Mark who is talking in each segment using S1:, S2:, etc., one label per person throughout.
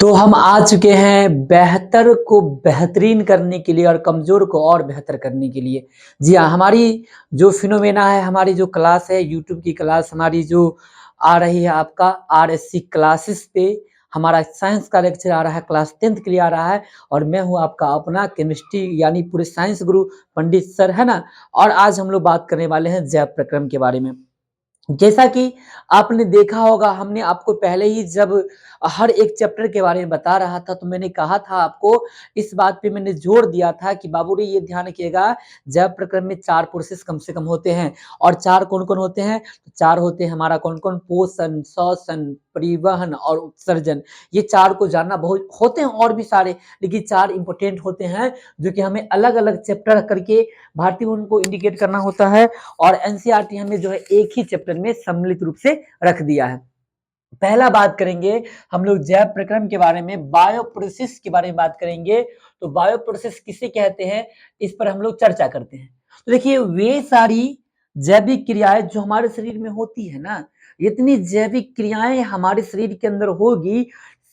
S1: तो हम आ चुके हैं बेहतर को बेहतरीन करने के लिए और कमज़ोर को और बेहतर करने के लिए। जी हाँ, हमारी जो फिनोमेना है, हमारी जो क्लास है, यूट्यूब की क्लास हमारी जो आ रही है आपका आरएससी क्लासेस पे हमारा साइंस का लेक्चर आ रहा है, क्लास 10th के लिए आ रहा है और मैं हूँ आपका अपना केमिस्ट्री यानी पूरे साइंस गुरु पंडित सर, है ना? और आज हम लोग बात करने वाले हैं जैव प्रक्रम के बारे में। जैसा कि आपने देखा होगा हमने आपको पहले ही जब हर एक चैप्टर के बारे में बता रहा था तो मैंने कहा था आपको इस बात पे मैंने जोर दिया था कि बाबू रे ये ध्यान रखिएगा जैव प्रक्रम में 4 प्रोसेस कम से कम होते हैं और 4 कौन-कौन होते हैं? तो 4 होते हैं हमारा कौन-कौन पोषण, श्वसन, परिवहन और उत्सर्जन। ये 4 को जानना बहुत होते हैं और भी सारे लेकिन 4 इम्पोर्टेंट होते हैं जो कि हमें अलग-अलग चैप्टर करके भारतीय उनको इंडिकेट करना होता है और एनसीईआरटी हमें जो है एक ही चैप्टर में सम्मिलित रूप से रख दिया है। पहला बात करेंगे हम लोग जैव प्रक्रम के बारे में, बायो प्रोसेस के बारे में बात करेंगे। तो बायो प्रोसेस किसे कहते हैं, इस पर हम लोग चर्चा करते हैं। तो देखिए वे सारी जैविक क्रियाएँ जो हमारे शरीर में होती है ना, इतनी जैविक क्रियाएँ हमारे शरीर के अंदर होगी,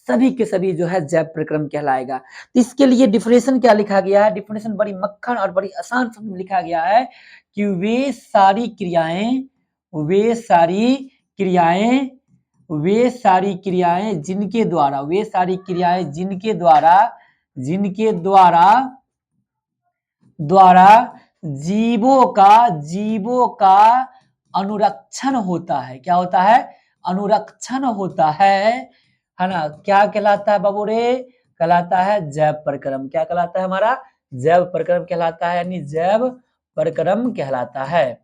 S1: सभी के सभी जो है जैव प्रक्रम कहलाएगा। तो इसके लिए डेफिनेशन क्या लिखा गया है? डेफिनेशन बड़ी मक्खन और बड़ी आसान शब्द में लिखा गया है कि वे सारी क्रियाएँ जिनके द्वारा जीवों का अनुरक्षण होता है। क्या होता है? अनुरक्षण होता है ना? क्या कहलाता है बाबू रे? कहलाता है जैव प्रक्रम। क्या कहलाता है हमारा? जैव प्रक्रम कहलाता है यानी जैव प्रक्रम कहलाता है।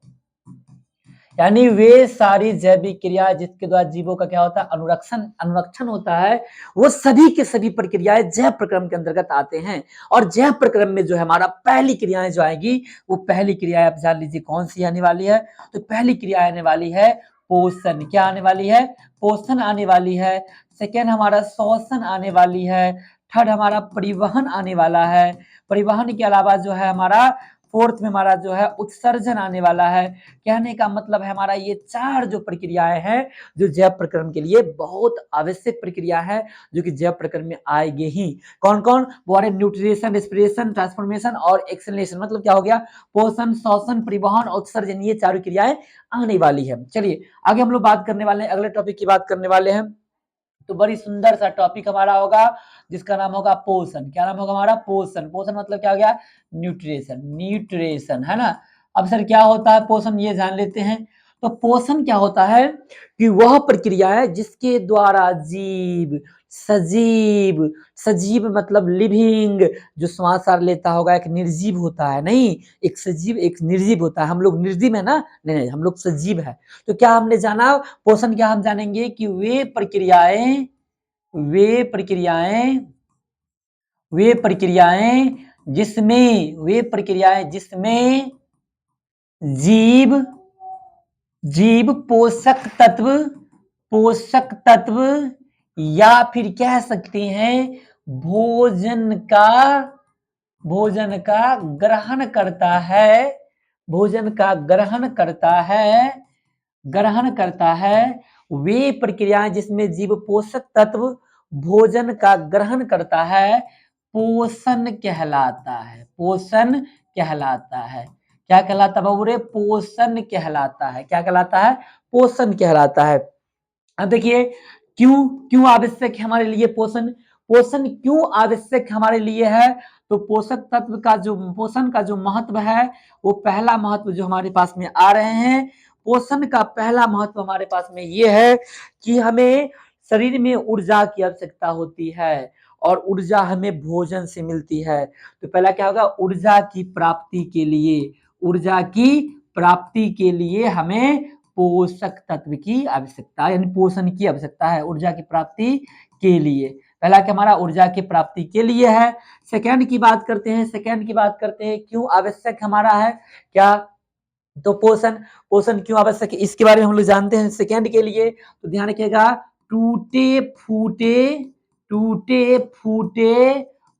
S1: यानी वे सारी जैविक क्रिया जिसके द्वारा जीवों का क्या होता है अनुरक्षण होता है, वो सभी के सभी प्रक्रियाएं जैव प्रक्रम के अंतर्गत आते हैं। और जैव प्रक्रम में जो है हमारा पहली क्रियाएं जो आएगी वो पहली क्रिया आप जान लीजिए कौन सी आने वाली है। तो पहली क्रिया आने वाली है पोषण। क्या आने वाली है? पोषण आने वाली है। सेकेंड हमारा श्वसन आने वाली है। थर्ड हमारा परिवहन आने वाला है। परिवहन के अलावा जो है हमारा फोर्थ में हमारा जो है उत्सर्जन आने वाला है। कहने का मतलब है हमारा ये 4 जो प्रक्रियाएं हैं जो जैव प्रक्रम के लिए बहुत आवश्यक प्रक्रिया है जो कि जैव प्रक्रम में आएगी ही। कौन-कौन? वो आ रहे न्यूट्रिएशन, रेस्पिरेशन, ट्रांसफॉर्मेशन और एक्सेलरेशन। मतलब क्या हो गया? पोषण, श्वसन, परिवहन और उत्सर्जन ये चारों क्रियाएं आने वाली है। चलिए आगे हम लोग बात करने वाले हैं, अगले टॉपिक की बात करने वाले हैं। तो बड़ी सुंदर सा टॉपिक हमारा होगा जिसका नाम होगा पोषण। क्या नाम होगा हमारा? पोषण। पोषण मतलब क्या हो गया? न्यूट्रिएशन, है ना? अब सर क्या होता है पोषण ये जान लेते हैं। तो पोषण क्या होता है कि वह प्रक्रिया है जिसके द्वारा सजीव सजीव मतलब लिविंग जो श्वास लेता होगा एक निर्जीव होता है, नहीं एक सजीव एक निर्जीव होता है। हम लोग निर्जीव है ना, नहीं हम लोग सजीव है। तो क्या हमने जाना पोषण क्या हम जानेंगे कि वे प्रक्रियाएं वे प्रक्रियाएं जिसमें जीव जीव पोषक तत्व या फिर कह सकते हैं भोजन का भोजन का ग्रहण करता है भोजन का ग्रहण करता है वे प्रक्रियाएं जिसमें जीव पोषक तत्व भोजन का ग्रहण करता है पोषण कहलाता है। क्या कहलाता है बाबू रे? पोषण कहलाता है। क्या कहलाता है? पोषण कहलाता है। अब देखिए क्यों क्यों आवश्यक है हमारे लिए पोषण? पोषण क्यों आवश्यक हमारे लिए है? तो पोषण का जो महत्व है वो पहला महत्व जो हमारे पास में आ रहे हैं। पोषण का पहला महत्व हमारे पास में ये है कि हमें शरीर में ऊर्जा की आवश्यकता होती है और ऊर्जा हमें भोजन से मिलती है। तो पहला क्या होगा? ऊर्जा की प्राप्ति के लिए हमें पोषक तत्व की आवश्यकता यानी पोषण की आवश्यकता है ऊर्जा की प्राप्ति के लिए। पहला कि हमारा ऊर्जा की प्राप्ति के लिए है। सेकंड की बात करते हैं क्यों आवश्यक हमारा है क्या? तो पोषण क्यों आवश्यक है इसके बारे में हम लोग जानते हैं। सेकंड के लिए तो ध्यान रखिएगा टूटे फूटे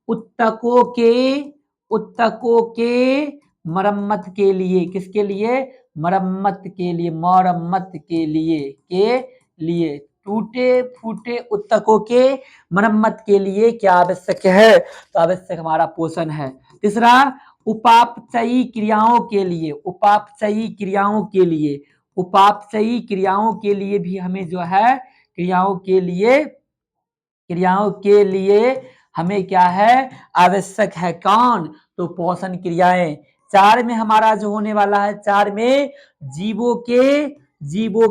S1: उत्तकों के मरम्मत के लिए। किसके लिए? मरम्मत के लिए टूटे फूटे ऊतकों के मरम्मत के लिए क्या आवश्यक है? तो आवश्यक हमारा पोषण है। तीसरा, उपापचयी क्रियाओं के लिए, उपापचयी क्रियाओं के लिए, उपापचयी क्रियाओं के लिए भी हमें जो है क्रियाओं के लिए हमें क्या है? आवश्यक है कौन? तो पोषण क्रियाएं। 4 में हमारा जो होने वाला है, 4 में जीवों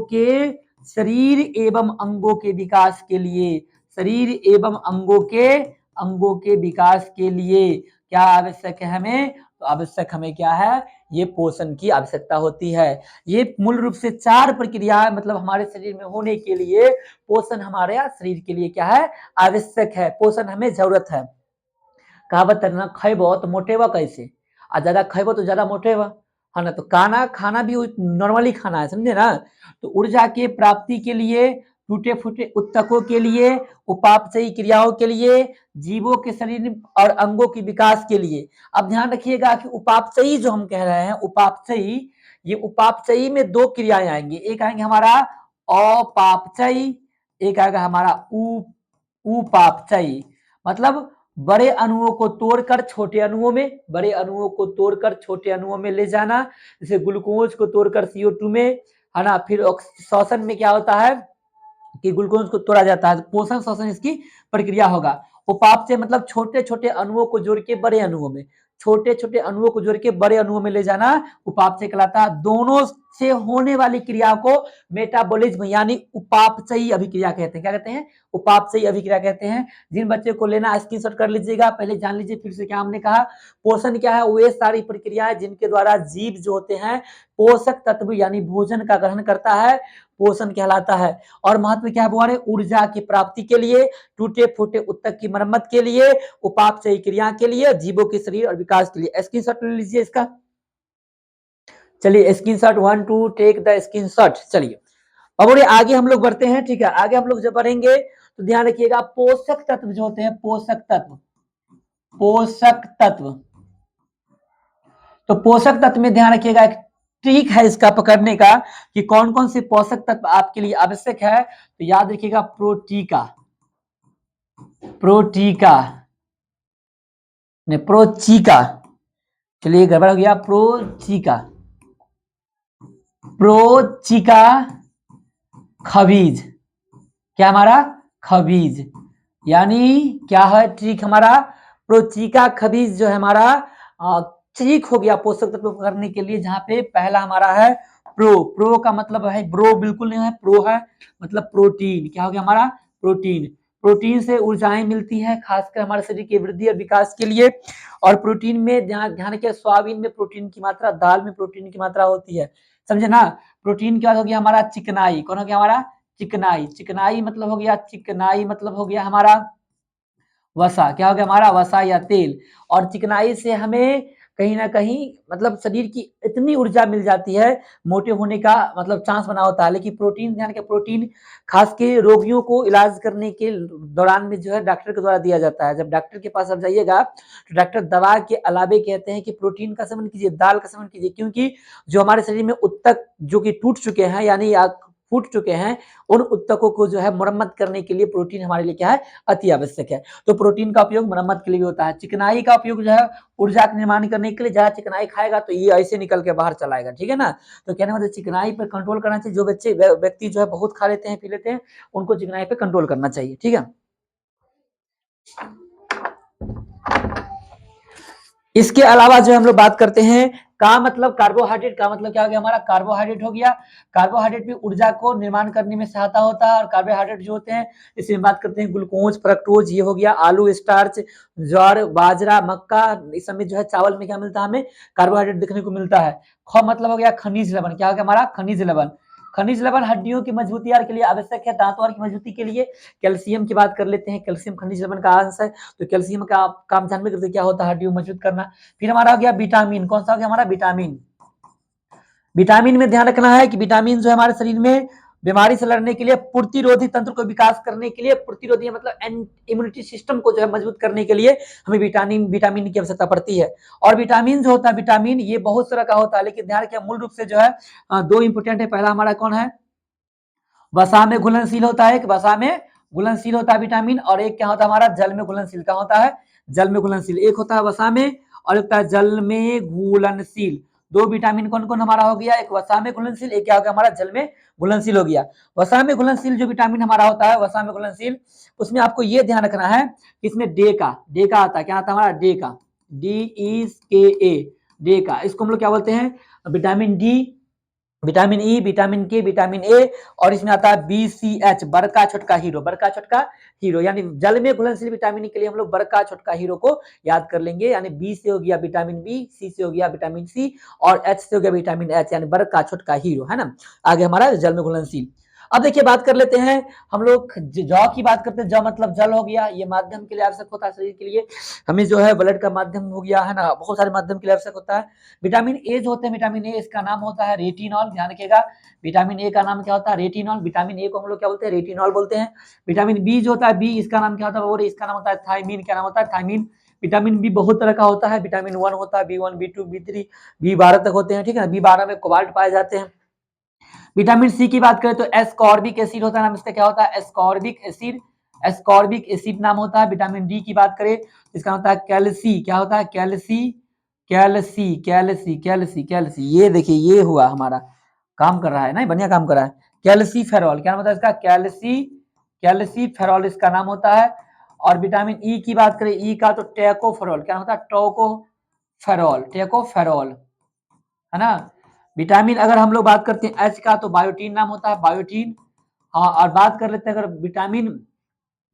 S1: के शरीर एवं अंगों के विकास के लिए, शरीर एवं अंगों के विकास के लिए क्या आवश्यक है हमें? तो आवश्यक हमें क्या है? ये पोषण की आवश्यकता होती है। ये मूल रूप से 4 प्रक्रिया मतलब हमारे शरीर में होने के लिए पोषण हमारे शरीर के लिए क्या है? आवश्यक है। पोषण हमें जरूरत है। कहावत है ना, खैबो तो मोटेबा कैसे, और ज्यादा खैबो तो ज्यादा मोटेबा, है ना। तो खाना भी नॉर्मली खाना है, समझे ना। तो ऊर्जा के प्राप्ति के लिए, टूटे फूटे ऊतकों के लिए, उपापचयी क्रियाओं के लिए, जीवों के शरीर और अंगों के विकास के लिए। अब ध्यान रखिएगा कि उपापचयी जो हम कह रहे हैं, उपापचयी, ये उपापचयी में 2 क्रियाएं आएंगी। एक आएंगे हमारा अपापचयी, एक आएगा हमारा उपापचयी। मतलब बड़े अणुओं को तोड़कर छोटे अणुओं में, बड़े अणुओं को तोड़कर छोटे अणुओं में ले जाना, जैसे ग्लूकोज को तोड़कर CO2 में, है ना। फिर श्वसन में क्या होता है कि ग्लूकोज को तोड़ा जाता है, पोषण श्वसन इसकी प्रक्रिया होगा। उपापचय मतलब छोटे छोटे अणुओं को जोड़ के बड़े अणुओं में, छोटे छोटे अणुओं को जोड़ के बड़े अणुओं में ले जाना उपापचय कहलाता है। दोनों से होने वाली क्रिया को मेटाबॉलिज्म यानी उपापचयी अभिक्रिया कहते हैं। क्या कहते हैं? उपापचयी अभिक्रिया कहते हैं। जिन बच्चे को लेना स्क्रीनशॉट कर लीजिएगा। पहले जान लीजिए फिर से क्या हमने कहा। पोषण क्या है? वे सारी प्रक्रियाएं जिनके द्वारा जीव जो होते हैं पोषक तत्व यानी भोजन का ग्रहण करता है, पोषण कहलाता है। और महत्व क्या है? ऊर्जा की प्राप्ति के लिए, टूटे फूटे ऊतक की मरम्मत के लिए, उपापचयी क्रिया के लिए, जीवों के शरीर और विकास के लिए। स्क्रीनशॉट ले लीजिए इसका। चलिए स्क्रीनशॉट 1 2 टेक द स्क्रीनशॉट। चलिए अब और आगे हम लोग बढ़ते हैं। ठीक है, आगे हम लोग जब बढ़ेंगे तो ध्यान रखिएगा पोषक तत्व जो होते हैं, पोषक तत्व, पोषक तत्व, तो पोषक तत्व में ध्यान रखिएगा एक ट्रिक है इसका पकड़ने का कि कौन कौन से पोषक तत्व आपके लिए आवश्यक है। तो याद रखिएगा प्रोटीका, प्रोटीका ने प्रोचीका, चलिए गड़बड़ हो गया, प्रोचीका, प्रोचीका खबीज, क्या हमारा? खबीज, यानी क्या है ट्रिक हमारा? प्रोचीका खबीज जो है हमारा ट्रिक हो गया पोषक तत्व करने के लिए। जहां पे पहला हमारा है प्रो का मतलब है ब्रो बिल्कुल नहीं है, प्रो है मतलब प्रोटीन। क्या हो गया हमारा? प्रोटीन। प्रोटीन से ऊर्जाएं मिलती है खासकर हमारे शरीर की वृद्धि और विकास के लिए। और प्रोटीन में ध्यान रखिए, सोयाबीन में प्रोटीन की मात्रा, दाल में प्रोटीन की मात्रा होती है, समझे ना। प्रोटीन क्या हो गया हमारा? चिकनाई। कौन हो गया हमारा? चिकनाई। चिकनाई मतलब हो गया, चिकनाई मतलब हो गया हमारा वसा। क्या हो गया हमारा? वसा या तेल। और चिकनाई से हमें कहीं ना कहीं मतलब शरीर की इतनी ऊर्जा मिल जाती है, मोटे होने का मतलब चांस बना होता है। लेकिन प्रोटीन ध्यान के, प्रोटीन खास के रोगियों को इलाज करने के दौरान में जो है डॉक्टर के द्वारा दिया जाता है। जब डॉक्टर के पास आप जाइएगा तो डॉक्टर दवा के अलावे कहते हैं कि प्रोटीन का सेवन कीजिए, दाल का सेवन कीजिए, क्योंकि जो हमारे शरीर में ऊतक जो कि टूट चुके हैं यानी फूट चुके हैं, उन ऊतकों को जो है मरम्मत करने के लिए प्रोटीन हमारे लिए क्या है? अति आवश्यक है। तो प्रोटीन का उपयोग मरम्मत के लिए भी होता है। चिकनाई का उपयोग जो है ऊर्जा का निर्माण करने के लिए। ज्यादा चिकनाई खाएगा तो ये ऐसे निकल के बाहर चलाएगा, ठीक है ना। तो कहने मतलब चिकनाई पर कंट्रोल करना चाहिए। जो बच्चे व्यक्ति जो है बहुत खा लेते हैं, पी लेते हैं, उनको चिकनाई पे कंट्रोल करना चाहिए, ठीक है। इसके अलावा जो हम लोग बात करते हैं का मतलब कार्बोहाइड्रेट, का मतलब क्या हो गया हमारा? कार्बोहाइड्रेट हो गया। कार्बोहाइड्रेट भी ऊर्जा को निर्माण करने में सहायता होता है। और कार्बोहाइड्रेट जो होते हैं इसमें बात करते हैं ग्लूकोज, फ्रक्टोज, ये हो गया आलू, स्टार्च, ज्वार, बाजरा, मक्का, इस समय जो है चावल में क्या मिलता है हमें? कार्बोहाइड्रेट देखने को मिलता है। ख मतलब हो गया खनिज लवण। क्या हो गया हमारा? खनिज लवण। खनिज लवण हड्डियों की मजबूती के लिए आवश्यक है, दांतों की मजबूती के लिए। कैल्शियम की बात कर लेते हैं, कैल्शियम खनिज लवण का अंश है। तो कैल्शियम का काम जानते करते क्या होता है? हड्डियों मजबूत करना। फिर हमारा हो गया विटामिन। कौन सा हो गया हमारा? विटामिन। विटामिन में ध्यान रखना है कि विटामिन जो है हमारे शरीर में बीमारी से लड़ने के लिए, प्रतिरोधी तंत्र को विकास करने के लिए, प्रतिरोधी मतलब इम्यूनिटी सिस्टम को जो है मजबूत करने के लिए हमें विटामिन की आवश्यकता पड़ती है। और विटामिन जो होता है, विटामिन ये बहुत तरह का होता है, लेकिन ध्यान रखिए मूल रूप से जो है 2 इंपोर्टेंट है। पहला हमारा कौन है? वसा में घुलनशील होता है, एक वसा में घुलनशील होता है विटामिन, और एक क्या होता है हमारा जल में घुलनशील। क्या होता है? जल में घुलनशील। एक होता है वसा में और एक होता है जल में घुलनशील। दो विटामिन कौन कौन हमारा हो गया? एक वसा में घुलनशील, एक क्या हो गया हमारा जल में घुलनशील हो गया। वसा में घुलनशील जो विटामिन हमारा होता है, वसा में घुलनशील, उसमें आपको ये ध्यान रखना है कि इसमें डे का आता है। क्या आता है हमारा? डे का, DEKA, डे का। इसको हम लोग क्या बोलते हैं? Vitamin D, vitamin E, vitamin के, विटामिन ए, और इसमें आता है BCH, बड़का छोटका हीरो, बड़का छोटका हीरो। यानी जल में घुलनशील विटामिन के लिए हम लोग बड़का छोटका हीरो को याद कर लेंगे। यानी बी से हो गया विटामिन बी, सी से हो गया विटामिन सी, और एच से हो गया विटामिन एच, यानी बड़का छोटका हीरो, है ना। आगे हमारा जल में घुलनशील। अब देखिए बात कर लेते हैं हम लोग जौ की बात करते हैं। जौ मतलब जल हो गया, ये माध्यम के लिए आवश्यक होता है शरीर के लिए। हमें जो है ब्लड का माध्यम हो गया, है ना, बहुत सारे माध्यम के लिए आवश्यक होता है। विटामिन ए जो होते हैं, विटामिन ए इसका नाम होता है रेटिनॉल, ध्यान रखिएगा। विटामिन ए का नाम क्या होता है? रेटिनॉल। विटामिन ए को हम लोग क्या बोलते हैं? रेटिनॉल बोलते हैं। विटामिन बी जो होता है, बी, इसका नाम क्या होता है? और इसका नाम होता है थायमीन। क्या नाम होता है? थायमीन। विटामिन बी बहुत तरह का होता है। विटामिन 1 होता है, B1, B2, B3, B12 तक होते हैं, ठीक है। B12 में कोबाल्ट पाए जाते हैं। विटामिन सी की बात करें तो एस्कॉर्बिक एसिड होता है, नाम इसका क्या होता है? एस्कॉर्बिक एसिड, एस्कॉर्बिक एसिड नाम होता है। विटामिन डी की बात करें इसका होता है कैल्सी। क्या होता है? कैल्सी, कैल्सी, कैल्सी, कैल्सी, कैल्सी। ये देखिए ये हुआ हमारा, काम कर रहा है ना, बढ़िया काम कर रहा है। कैल्सी फेरॉल, क्या नाम होता है इसका? कैल्सी, कैल्सी फेरॉल इसका नाम होता है। और विटामिन ई की बात करें, ई का तो टेकोफेरॉल। क्या होता है? टोकोफेरॉल, टेकोफेरॉल, है ना। विटामिन अगर हम लोग बात करते हैं एच का तो बायोटीन नाम होता है, बायोटीन। हाँ, और बात कर लेते हैं अगर विटामिन,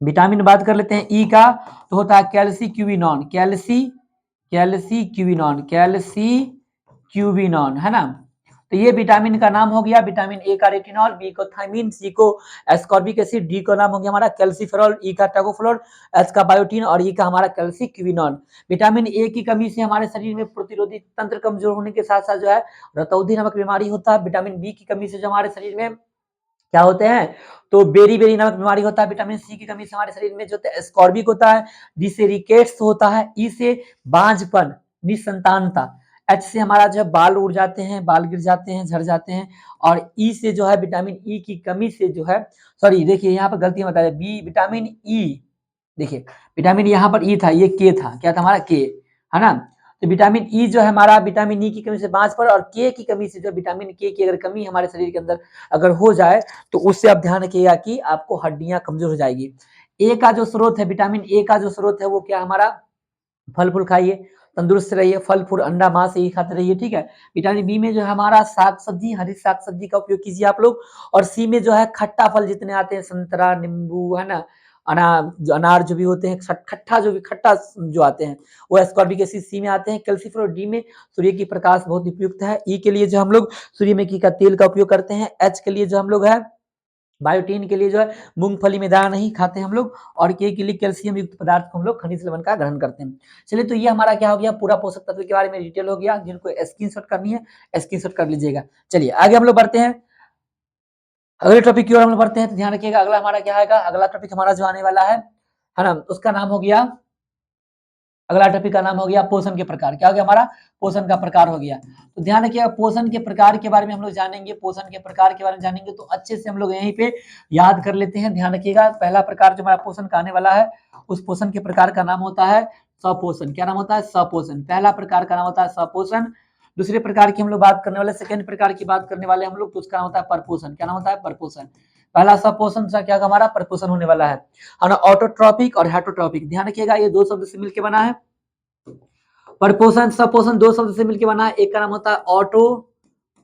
S1: विटामिन बात कर लेते हैं ई का तो होता है कैल्सी क्यूबिनॉन, कैल्सी, कैल्सी क्यूबिनॉन, कैल्सी क्यूबिनॉन, है ना। तो ये विटामिन का नाम हो गया। विटामिन ए का रेटिनॉल, बी को थायमीन, सी को एस्कॉर्बिक एसिड, डी का नाम हो गया हमारा कैल्सीफेरॉल, ई का टैकोफेरॉल, एच का बायोटीन, और ई का हमारा कैल्सी क्यूबिनॉन। विटामिन ए की कमी से हमारे शरीर में प्रतिरोधी तंत्र कमजोर होने के साथ साथ जो है रतौंधी नामक बीमारी होता है। विटामिन बी की कमी से जो हमारे शरीर में क्या होते हैं तो बेरी बेरी नामक बीमारी होता है। विटामिन सी की कमी से हमारे शरीर में जो एस्कॉर्बिक होता है, डी से रिकेट्स होता है, ई से बांझपन, निसंतानता, एच से हमारा जो है बाल उड़ जाते हैं, बाल गिर जाते हैं, झड़ जाते हैं, और ई से जो है विटामिन ई की कमी से जो है, सॉरी देखिए यहाँ पर गलती बता रहे, बी विटामिन ई, देखिए विटामिन यहाँ पर ई था, ये के था, क्या था हमारा? के, है ना। तो विटामिन ई जो है हमारा विटामिन ई की कमी से बांझ पर, और के की कमी से जो विटामिन के की अगर कमी हमारे शरीर के अंदर अगर हो जाए तो उससे आप ध्यान रखिएगा कि आपको हड्डियां कमजोर हो जाएगी। ए का जो स्रोत है, विटामिन ए का जो स्रोत है वो क्या हमारा? फल फूल खाइए, तंदुरुस्त रहिए, फल फूल अंडा मांस यही खाते रहिए, ठीक है। विटामिन बी में जो है हमारा साग सब्जी, हरी साग सब्जी का उपयोग कीजिए आप लोग। और सी में जो है खट्टा फल जितने आते हैं, संतरा, नींबू, है ना, अनार जो भी होते हैं, खट्टा जो भी खट्टा जो आते हैं वो एस्कॉर्बिक एसिड सी में आते हैं। कैल्सीफेरॉल डी में सूर्य की प्रकाश बहुत उपयुक्त है। ई के लिए जो हम लोग सूर्यमुखी का तेल का उपयोग करते हैं। एच के लिए जो हम लोग है बायोटीन के लिए जो है मूंगफली में दाना नहीं खाते हम लोग, और के लिए कैल्शियम युक्त पदार्थ को हम लोग खनिज लवण का ग्रहण करते हैं। चलिए तो ये हमारा क्या हो गया? पूरा पोषक तत्व के बारे में डिटेल हो गया। जिनको स्क्रीनशॉट करनी है स्क्रीनशॉट कर लीजिएगा। चलिए आगे हम लोग बढ़ते हैं, अगले टॉपिक की ओर हम लोग बढ़ते हैं। तो ध्यान रखिएगा अगला हमारा क्या आएगा, अगला टॉपिक हमारा जो आने वाला है ना, उसका नाम हो गया, अगला टॉपिक का नाम हो गया पोषण के प्रकार। क्या हो गया हमारा? पोषण का प्रकार हो गया। तो ध्यान रखिएगा पोषण के प्रकार के बारे में हम लोग जानेंगे, पोषण के प्रकार के बारे में जानेंगे तो अच्छे से हम लोग यहीं पे याद कर लेते हैं। ध्यान रखिएगा पहला प्रकार जो हमारा पोषण का आने वाला है उस पोषण के प्रकार का नाम होता है सपोषण। क्या नाम होता है? सपोषण। पहला प्रकार का नाम होता है सपोषण। दूसरे प्रकार की हम लोग बात करने वाले, सेकेंड प्रकार की बात करने वाले हम लोग, तो उसका नाम होता है परपोषण। क्या नाम होता है? परपोषण। पहला सपोषण से क्या हमारा परपोषण होने वाला है ना, ऑटोट्रॉपिक और हेटरोट्रॉपिक। ध्यान रखिएगा ये दो शब्द से मिलकर बना है। परपोषण सपोषण दो शब्द से मिलकर बना है। एक का नाम होता है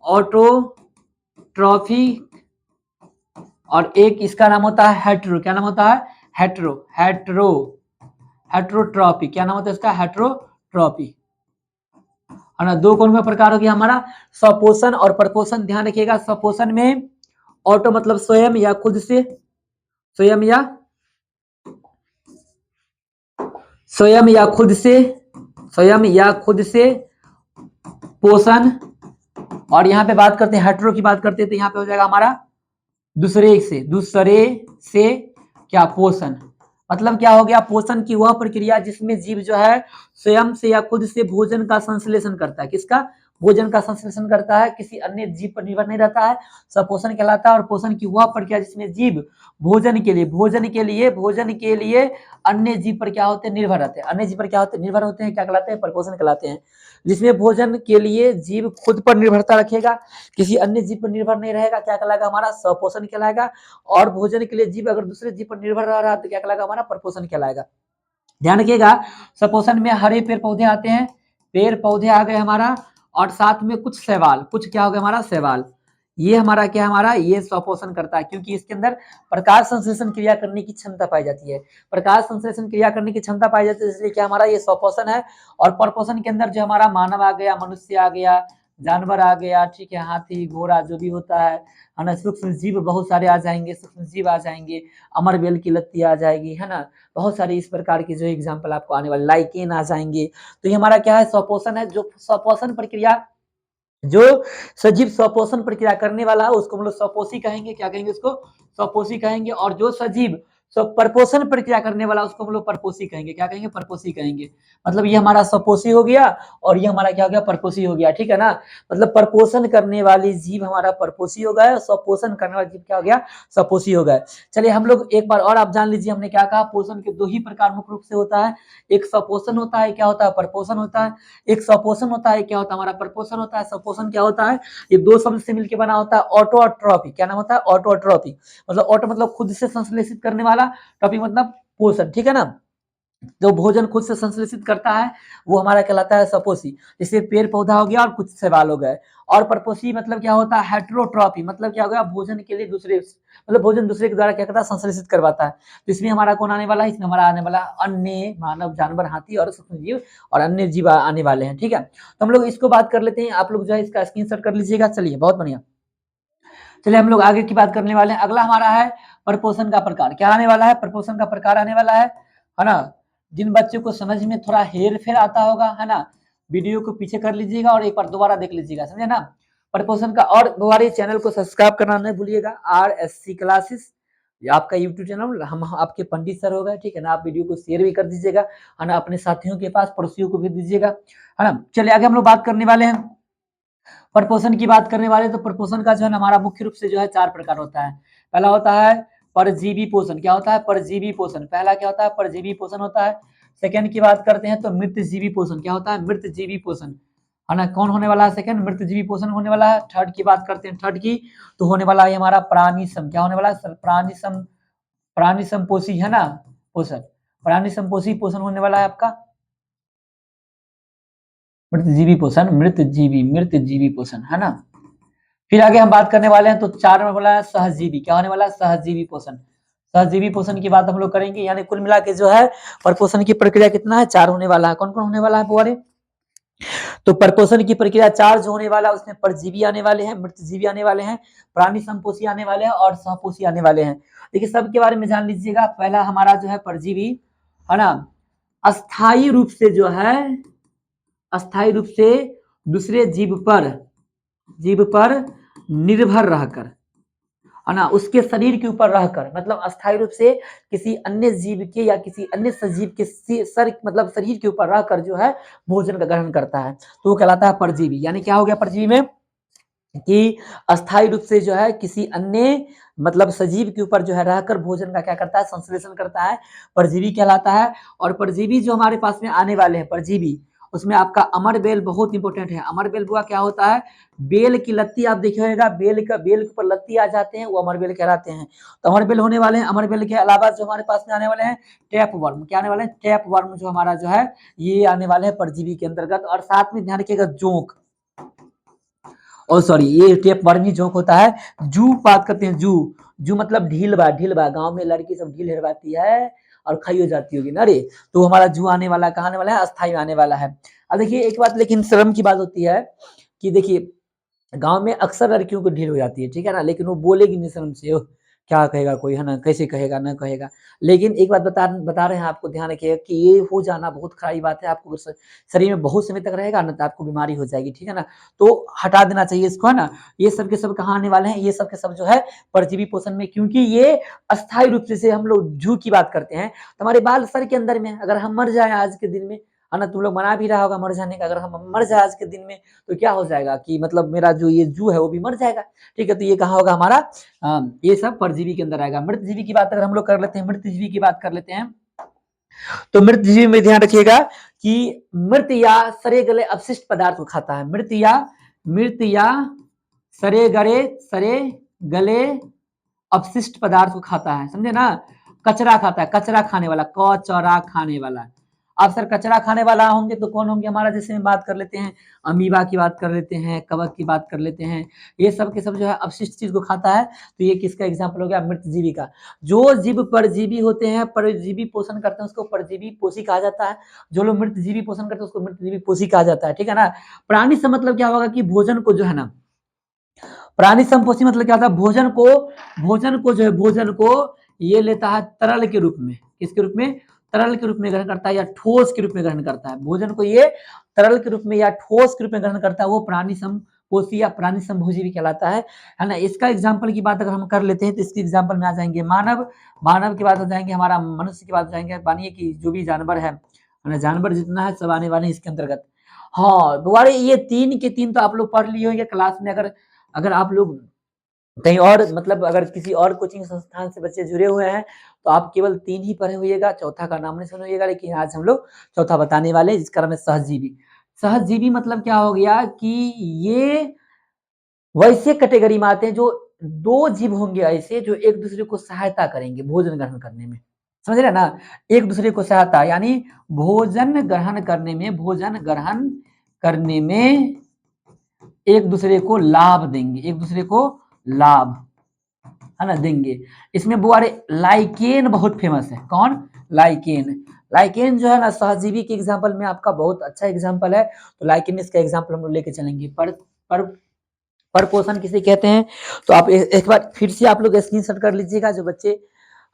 S1: ऑटोट्रॉफिक और एक इसका नाम होता है हेटेरो। क्या नाम होता है? हेटेरोट्रॉपिक। क्या नाम होता है इसका? हेटेरोट्रॉपिक, है ना। दो कौन सा प्रकार हो गया हमारा? सपोषण और परपोषण। ध्यान रखिएगा सपोषण में ऑटो मतलब स्वयं या खुद से, स्वयं या खुद से पोषण। और यहाँ पे बात करते हैं हेटेरो की बात करते हैं तो यहाँ पे हो जाएगा हमारा दूसरे से क्या? पोषण। मतलब क्या हो गया? पोषण की वह प्रक्रिया जिसमें जीव जो है स्वयं से या खुद से भोजन का संश्लेषण करता है। किसका? भोजन का संश्लेषण करता है, किसी अन्य जीव पर निर्भर नहीं रहता है, स्वपोषण कहलाता है। और पोषण की वह प्रक्रिया जिसमें जीव भोजन के लिए अन्य जीव पर क्या होते हैं, निर्भर रहते हैं। अन्य जीव पर क्या होते हैं, निर्भर होते हैं, क्या कहलाते हैं, परपोषण कहलाते हैं। जिसमें भोजन के लिए जीव खुद पर निर्भरता रखेगा, किसी अन्य जीव पर निर्भर नहीं रहेगा, क्या कहलाएगा, हमारा स्वपोषण कहलाएगा। और भोजन के लिए जीव अगर दूसरे जीव पर निर्भर रह रहा है तो क्या कहलाएगा, हमारा परपोषण कहलाएगा। ध्यान रखिएगा, स्वपोषण में हरे पेड़ पौधे आते हैं, पेड़ पौधे आ गए हमारा, और साथ में कुछ शैवाल, कुछ क्या हो गया हमारा, शैवाल। ये हमारा क्या, हमारा ये स्वपोषण करता है, क्योंकि इसके अंदर प्रकाश संश्लेषण क्रिया करने की क्षमता पाई जाती है। प्रकाश संश्लेषण क्रिया करने की क्षमता पाई जाती है, इसलिए क्या हमारा ये स्वपोषण है। और परपोषण के अंदर जो हमारा मानव आ गया, मनुष्य आ गया, जानवर आ गया, ठीक है, हाथी घोड़ा जो भी होता है ना, सूक्ष्म जीव बहुत सारे आ जाएंगे, सूक्ष्म जीव आ जाएंगे, अमरबेल की लत्ती आ जाएगी, है ना, बहुत सारे इस प्रकार के जो एग्जाम्पल आपको आने वाले, लाइकेन आ जाएंगे। तो ये हमारा क्या है, स्वपोषण है। जो स्वपोषण प्रक्रिया, जो सजीव स्वपोषण प्रक्रिया करने वाला है उसको हम लोग स्वपोषी कहेंगे। क्या कहेंगे, उसको स्वपोषी कहेंगे। और जो सजीव परपोषण प्रक्रिया करने वाला उसको हम लोग परपोषी कहेंगे। क्या कहेंगे, परपोषी कहेंगे। मतलब ये हमारा स्वपोषी हो गया और ये हमारा क्या हो गया, परपोषी हो गया, ठीक है ना। मतलब परपोषण करने वाली जीव हमारा परपोषी हो गया, स्वपोषण करने वाला जीव क्या हो गया, स्वपोषी हो गया। चलिए हम लोग एक बार और आप जान लीजिए, हमने क्या कहा, पोषण के दो ही प्रकार मुख्य रूप से होता है, एक स्वपोषण होता है, क्या होता है, परपोषण होता है। एक स्वपोषण होता है, क्या होता है, हमारा परपोषण होता है। स्वपोषण क्या होता है, ये दो शब्द से मिलकर बना होता है, ऑटोट्रॉपी। क्या नाम होता है, ऑटोट्रॉपी। मतलब ऑटो मतलब खुद से संश्लेषित करने वाला, ट्रॉपी मतलब पोषण, ठीक है ना। जो भोजन खुद से संश्लेषित करता है वो हमारा कहलाता है सपोषी। जैसे पेड़ पौधा हो गया और कुछ शैवाल हो गए। और परपोषी मतलब क्या होता है, हेटेरोट्रॉपी। मतलब क्या हो गया, भोजन के लिए दूसरे, मतलब भोजन दूसरे के द्वारा क्या करता है, संश्लेषित करवाता है। तो इसमें हमारा कौन आने वाला है, इसमें हमारा आने वाला अन्य मानव, जानवर, हाथी और सूक्ष्म जीव और अन्य जीव आने वाले हैं, ठीक है। तो हम लोग इसको बात कर लेते हैं, आप लोग जो है इसका स्क्रीनशॉट कर लीजिएगा। चलिए बहुत बढ़िया, चलिए हम लोग आगे की बात करने वाले हैं। अगला हमारा है परपोषण का प्रकार। क्या आने वाला है, परपोषण का प्रकार आने वाला है ना। जिन बच्चों को समझ में थोड़ा हेर फेर आता होगा, है ना, वीडियो को पीछे कर लीजिएगा और एक बार दोबारा देख लीजिएगा, समझे ना। परपोषण का, और हमारे चैनल को सब्सक्राइब करना नहीं भूलिएगा, RSC क्लासेस, ये आपका यूट्यूब चैनल, हम आपके पंडित सर हो गए, ठीक है ना। आप वीडियो को शेयर भी कर दीजिएगा, है ना, अपने साथियों के पास, पड़ोसियों को भी दीजिएगा, है ना। चलिए आगे हम लोग बात करने वाले हैं, प्रपोषण की बात करने वाले। तो प्रपोषण का जो है हमारा मुख्य रूप से जो है चार प्रकार होता है। पहला होता है परजीवी पोषण। क्या होता है, परजीवी पोषण। पहला क्या होता है, परजीवी पोषण होता है। सेकंड की बात करते हैं तो मृतजीवी पोषण। क्या होता है, मृतजीवी पोषण, है ना। कौन होने वाला है, सेकंड मृतजीवी पोषण होने वाला है। थर्ड की बात करते हैं, थर्ड की तो होने वाला है हमारा प्राणी सम। क्या होने वाला है, प्राणी सम, प्राणी संपोषी, है ना, पोषण। प्राणी संपोषी पोषण होने वाला है आपका मृतजीवी पोषण, मृतजीवी पोषण, है ना। फिर आगे हम बात करने वाले हैं तो चार में बोला है सहजीवी। क्या होने वाला है, सहजीवी पोषण। सहजीवी पोषण की बात हम लोग करेंगे, यानी कुल मिला के जो है परपोषण की प्रक्रिया कितना है, चार होने वाला है। कौन कौन होने वाला है बुआरे, तो परपोषण की प्रक्रिया चार जो होने वाला है उसमें परजीवी आने वाले हैं, मृतजीवी आने वाले हैं, प्राणी संपोषी आने वाले हैं और सहपोषी आने वाले हैं। देखिए सबके बारे में जान लीजिएगा। पहला हमारा जो है परजीवी, है ना, अस्थायी रूप से जो है, अस्थायी रूप से दूसरे जीव पर निर्भर रहकर, है ना, उसके शरीर के ऊपर रहकर, मतलब अस्थायी रूप से किसी अन्य जीव के या किसी अन्य सजीव के सर मतलब शरीर के ऊपर रहकर जो है भोजन का ग्रहण करता है, तो वो कहलाता है परजीवी। यानी क्या हो गया परजीवी में, कि अस्थायी रूप से जो है किसी अन्य मतलब सजीव के ऊपर जो है रहकर भोजन का क्या करता है, संश्लेषण करता है, परजीवी कहलाता है। और परजीवी जो हमारे पास में आने वाले हैं परजीवी, उसमें आपका अमर बेल बहुत इंपॉर्टेंट है। अमर बेल बुआ क्या होता है, बेल की लत्ती आप देखिएगा, बेल के ऊपर लत्ती आ जाते हैं, वो अमर बेल कहलाते हैं। तो अमर बेल होने वाले हैं। अमर बेल के अलावा जो हमारे पास में आने वाले हैं टैप वर्म। क्या आने वाले हैं, टैप वर्म जो हमारा जो है ये आने वाले हैं परजीवी के अंतर्गत। और साथ में ध्यान रखिएगा जोंक, और सॉरी ये टेप वर्मी जोंक होता है। जू बात करते हैं, जू, जू मतलब ढील बा, ढील बा, गांव में लड़की सब ढील हेरवाती है और खाई हो जाती होगी ना रे, तो हमारा जू आने वाला, कहाँ आने वाला है, अस्थाई आने वाला है। अब देखिए एक बात लेकिन शर्म की बात होती है कि देखिए गांव में अक्सर लड़कियों को ढील हो जाती है, ठीक है ना, लेकिन वो बोलेगी नहीं शर्म से, "ओह, क्या कहेगा कोई, है ना, कैसे कहेगा ना कहेगा।" लेकिन एक बात बता रहे हैं आपको, ध्यान रखिएगा कि ये हो जाना बहुत खराब बात है। आपको शरीर में बहुत समय तक रहेगा ना तो आपको बीमारी हो जाएगी, ठीक है ना, तो हटा देना चाहिए इसको, है ना। ये सब के सब कहाँ आने वाले हैं, ये सब के सब जो है परजीवी पोषण में, क्योंकि ये अस्थायी रूप से हम लोग जू की बात करते हैं तो हमारे बाल सर के अंदर में, अगर हम मर जाए आज के दिन में, है ना। तुम लोग मना भी रहा होगा मर जाने का, अगर हम मर जाए आज के दिन में तो क्या हो जाएगा कि मतलब मेरा जो ये जू है वो भी मर जाएगा, ठीक है। तो ये कहाँ होगा हमारा, ये सब परजीवी के अंदर आएगा। मृतजीवी की बात अगर हम लोग कर लेते हैं, मृतजीवी की बात कर लेते हैं, तो मृतजीवी में ध्यान रखिएगा कि मृत या सड़े गले अपशिष्ट पदार्थ को खाता है। मृत या सड़े गले अपशिष्ट पदार्थ को खाता है, समझे ना। कचरा खाता है, कचरा खाने वाला, कचरा खाने वाला। अब सर कचरा खाने वाला होंगे तो कौन होंगे हमारा, जैसे हम बात कर लेते हैं अमीबा की बात कर लेते हैं, कवक की बात कर लेते हैं, ये सब के सब जो है अपशिष्ट चीज को खाता है। तो ये किसका एग्जाम्पल हो गया, मृतजीवी का। जो जीव परजीवी होते हैं, परजीवी पोषण करते हैं, उसको परजीवी पोषी कहा जाता है। जो लोग मृतजीवी पोषण करते हैं उसको मृतजीवी पोषी कहा जाता है, ठीक है ना। प्राणी से मतलब क्या होगा कि भोजन को जो है ना, प्राणी संपोषी मतलब क्या होता है, भोजन को ये लेता है तरल के रूप में, किसके रूप में, तरल के रूप में ग्रहण करता है या ठोस के रूप में ग्रहण करता है। भोजन को ये तरल के रूप में या ठोस के रूप में ग्रहण करता है, वो प्राणी संपोषी या प्राणी संभोजी भी कहलाता है ना। इसका एग्जाम्पल की बात अगर हम कर लेते हैं तो इसके एग्जाम्पल में आ जाएंगे मानव की बात हो जाएंगे, हमारा मनुष्य की बात हो जाएंगे, मानिए कि जो भी जानवर है ना, जानवर जितना है सब आने वाले इसके अंतर्गत। हाँ दोबारा ये 3 के 3 तो आप लोग पढ़ लिए होंगे क्लास में। अगर अगर आप लोग कहीं और मतलब अगर किसी और कोचिंग संस्थान से बच्चे जुड़े हुए हैं तो आप केवल 3 ही पढ़े होइएगा, चौथा का नाम नहीं सुनिएगा। लेकिन आज हम लोग चौथा बताने वाले हैं, जिसका नाम है सहजीवी। सहजीवी मतलब क्या हो गया कि ये वैसे कैटेगरी में आते हैं जो 2 जीव होंगे ऐसे जो एक दूसरे को सहायता करेंगे भोजन ग्रहण करने में, समझ रहे ना। एक दूसरे को सहायता यानी भोजन ग्रहण करने में एक दूसरे को लाभ देंगे, एक दूसरे को लाभ है ना देंगे। इसमें वो अरे लाइकेन बहुत फेमस है, कौन, लाइकेन। लाइकेन जो है ना सहजीवी के एग्जाम्पल में आपका बहुत अच्छा एग्जाम्पल है। तो लाइकेन इसका एग्जाम्पल हम लोग लेके चलेंगे। पर पोषण किसे कहते हैं, तो आप एक बार फिर से आप लोग स्क्रीनशॉट कर लीजिएगा, जो बच्चे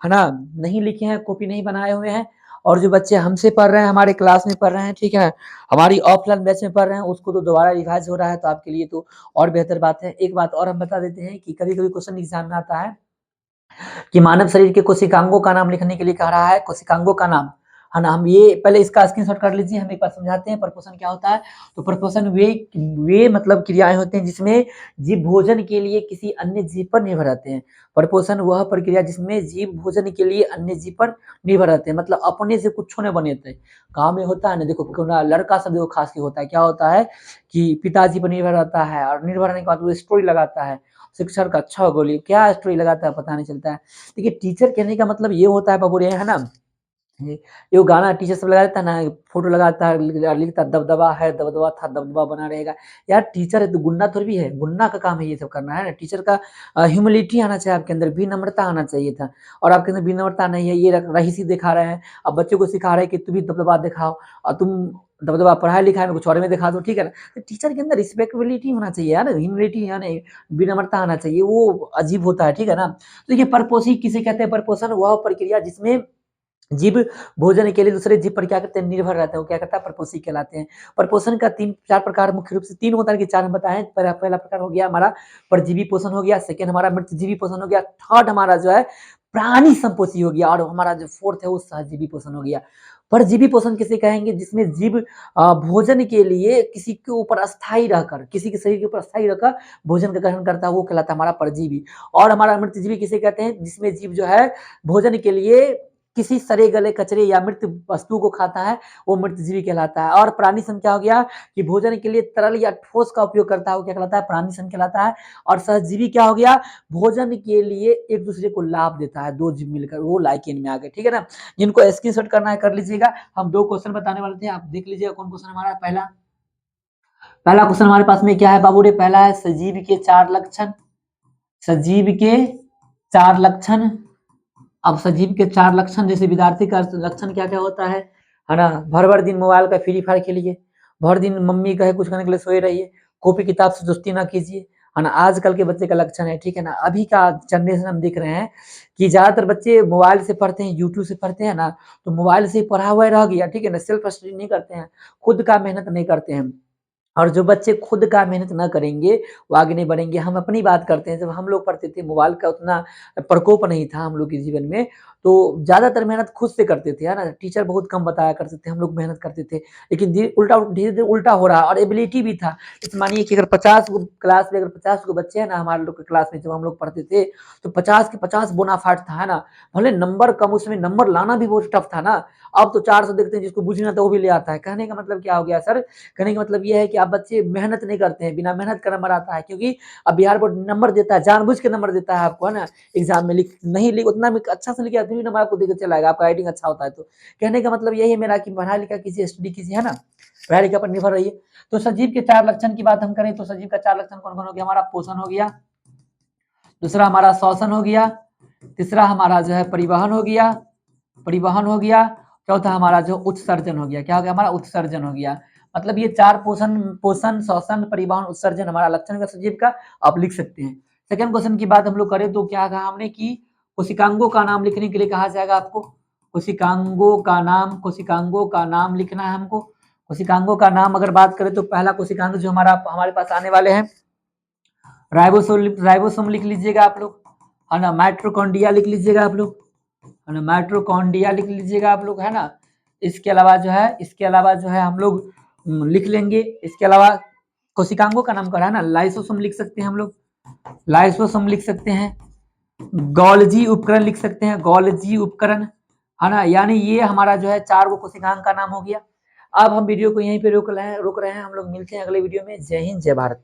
S1: है ना नहीं लिखे हैं, कॉपी नहीं बनाए हुए हैं, और जो बच्चे हमसे पढ़ रहे हैं, हमारे क्लास में पढ़ रहे हैं, ठीक है, हमारी ऑफलाइन बैच में पढ़ रहे हैं, उसको तो दोबारा रिवाइज हो रहा है, तो आपके लिए तो और बेहतर बात है। एक बात और हम बता देते हैं कि कभी कभी क्वेश्चन एग्जाम में आता है कि मानव शरीर के कोशिकांगों का नाम लिखने के लिए कह रहा है, कोशिकांगों का नाम, है ना। हम ये पहले इसका स्क्रीनशॉट कर लीजिए, हम एक बार समझाते हैं परपोषण क्या होता है। तो परपोषण वे मतलब क्रियाएं होते हैं जिसमें जीव भोजन के लिए किसी अन्य जीव पर निर्भर रहते हैं। परपोषण वह प्रक्रिया जिसमें जीव भोजन के लिए अन्य जीव पर निर्भर रहते हैं, मतलब अपने से कुछ नहीं बने थे। गाँव में होता है ना, देखो क्यों ना लड़का सब देखो खास के होता है, क्या होता है कि पिताजी पर निर्भर रहता है, और निर्भर रहने के बाद वो स्टोरी लगाता है, शिक्षक का अच्छा बोलिए क्या स्टोरी लगाता है पता नहीं चलता है। देखिए टीचर कहने का मतलब ये होता है बाबू रे, है ना, ये वो गाना टीचर सब लगा देता है ना, फोटो लगाता है, लिखता है दबदबा है, दबदबा था दबदबा बना रहेगा। यार टीचर है तो गुंडा थोड़ी भी है, गुंडा का काम है ये सब करना, है ना। टीचर का ह्यूमिलिटी आना चाहिए आपके अंदर, विनम्रता आना चाहिए था, और आपके अंदर विनम्रता नहीं है, ये रहीसी दिखा रहे हैं। अब बच्चों को सिखा रहे हैं कि तुम भी दबदबा दिखाओ, और तुम दबदबा पढ़ाई लिखाई में कुछ और में दिखा दो, ठीक है ना। तो टीचर के अंदर रिस्पेक्टेबिलिटी होना चाहिए यार, ह्यूमिलिटी यानी विनम्रता आना चाहिए, वो अजीब होता है, ठीक है ना। तो ये परपोषी किसे कहते हैं, परपोषण वह प्रक्रिया जिसमें जीव भोजन के लिए दूसरे जीव पर क्या करते हैं, निर्भर रहते हैं, वो क्या करता है, परपोषी कहलाते हैं। परपोषण का 4 प्रकार मुख्य रूप से 3 होता है कि 4 हम बताए। पहला प्रकार हो गया हमारा परजीवी पोषण हो गया, सेकंड हमारा मृतजीवी पोषण हो गया, थर्ड हमारा जो है प्राणी संपोषी हो गया, और हमारा जो फोर्थ है वो सहजीवी पोषण हो गया। परजीवी पोषण किसे कहेंगे, जिसमें जीव भोजन के लिए किसी के ऊपर अस्थायी रहकर, किसी के शरीर के ऊपर अस्थायी रहकर भोजन का ग्रहण करता है, वो कहलाता है हमारा परजीवी। और हमारा मृतजीवी किसे कहते हैं, जिसमें जीव जो है भोजन के लिए किसी सड़े गले कचरे या मृत वस्तु को खाता है, वो मृतजीवी कहलाता है। और प्राणी सन क्या हो गया कि भोजन के लिए तरल या ठोस का उपयोग करता है, वो क्या कहलाता है, प्राणी सन कहलाता है। और सहजीवी क्या हो गया, भोजन के लिए एक दूसरे को लाभ देता है, 2 जीव मिलकर, वो लाइकेन में आ गए, ठीक है ना। जिनको स्क्रीनशॉट करना है कर लीजिएगा। हम 2 क्वेश्चन बताने वाले थे, आप देख लीजिएगा कौन क्वेश्चन हमारा। पहला क्वेश्चन हमारे पास में क्या है बाबू रे, पहला है सजीव के 4 लक्षण। सजीव के 4 लक्षण। अब सजीव के 4 लक्षण, जैसे विद्यार्थी का लक्षण क्या क्या होता है ना, भर भर दिन मोबाइल का फ्री फायर खेलिए, भर दिन मम्मी कहे कुछ करने के लिए सोए रहिए, कॉपी किताब से दोस्ती ना कीजिए, है ना। आजकल के बच्चे का लक्षण है, ठीक है ना। अभी का जनरेशन हम देख रहे हैं कि ज्यादातर बच्चे मोबाइल से पढ़ते हैं, यूट्यूब से पढ़ते हैं ना, तो मोबाइल से पढ़ा हुआ रह गया, ठीक है ना। सेल्फ स्टडी नहीं करते हैं, खुद का मेहनत नहीं करते हैं। और जो बच्चे खुद का मेहनत ना करेंगे, वो आगे नहीं बढ़ेंगे। हम अपनी बात करते हैं, जब हम लोग पढ़ते थे, मोबाइल का उतना प्रकोप नहीं था हम लोग के जीवन में, तो ज़्यादातर मेहनत खुद से करते थे, है ना? टीचर बहुत कम बताया करते थे, हम लोग मेहनत करते थे। लेकिन धीरे-धीरे उल्टा हो रहा है और एबिलिटी भी था। जैसे मानिए कि अगर 50 गो क्लास में अगर 50 गो बच्चे हैं ना हमारे लोग के क्लास में जब हम लोग पढ़ते थे, तो 50 के 50 बोनाफाइड था, है ना? भले नंबर कम, उसमें नंबर लाना भी बहुत टफ था ना। अब तो 400 देखते हैं, जिसको बुझ नहीं आता वो भी ले आता है। कहने का मतलब क्या हो गया सर? कहने का मतलब ये है कि आप बच्चे मेहनत नहीं करते हैं, बिना मेहनत का नंबर आता है, क्योंकि अब बिहार बोर्ड नंबर देता है, जानबूझ के नंबर देता है आपको, है ना? एग्जाम में नहीं लिख उतना भी अच्छा से लिखे फिर भी नंबर आपको देकर चला आएगा, आपका राइटिंग अच्छा होता है तो। कहने का मतलब यही है मेरा कि पढ़ा लिखा कीजिए, स्टडी कीजिए, है ना? पढ़ाई लिखा पर निर्भर रहिए। तो सजीव के 4 लक्षण की बात हम करें तो सजीव का 4 लक्षण कौन-कौन हो गया? हमारा पोषण हो गया, दूसरा हमारा श्वसन हो गया, तीसरा हमारा जो है परिवहन हो गया, चौथा हमारा जो उत्सर्जन हो गया। क्या हो गया? हमारा उत्सर्जन हो गया। मतलब ये 4 पोषण, श्वसन, परिवहन, उत्सर्जन हमारा लक्षण का सजीव का आप लिख सकते हैं। सेकंड क्वेश्चन की बात हम लोग करें तो क्या कहा हमने कि कोशिकांगों का नाम लिखने के लिए कहा जाएगा आपको। कोशिकांगों का नाम लिखना है हमको। कोशिकांगों का नाम अगर बात करें तो पहला कोशिकांग जो हमारे पास आने वाले हैं, राइबोसोम लिख लीजिएगा आप लोग, है ना? माइटोकॉन्ड्रिया लिख लीजिएगा आप लोग, है ना? माइटोकॉन्ड्रिया लिख लीजिएगा आप लोग, है ना? इसके अलावा जो है हम लोग लिख लेंगे। इसके अलावा कोशिकांगों का नाम करा है ना, लाइसोसोम लिख सकते हैं हम लोग, लाइसोसोम लिख सकते हैं, गोल्जी उपकरण लिख सकते हैं, गोल्जी उपकरण, है ना? यानी ये हमारा जो है 4 गो कोशिकांग का नाम हो गया। अब हम वीडियो को यहीं पे रोक रहे हैं। हम लोग मिलते हैं अगले वीडियो में। जय हिंद, जय भारत।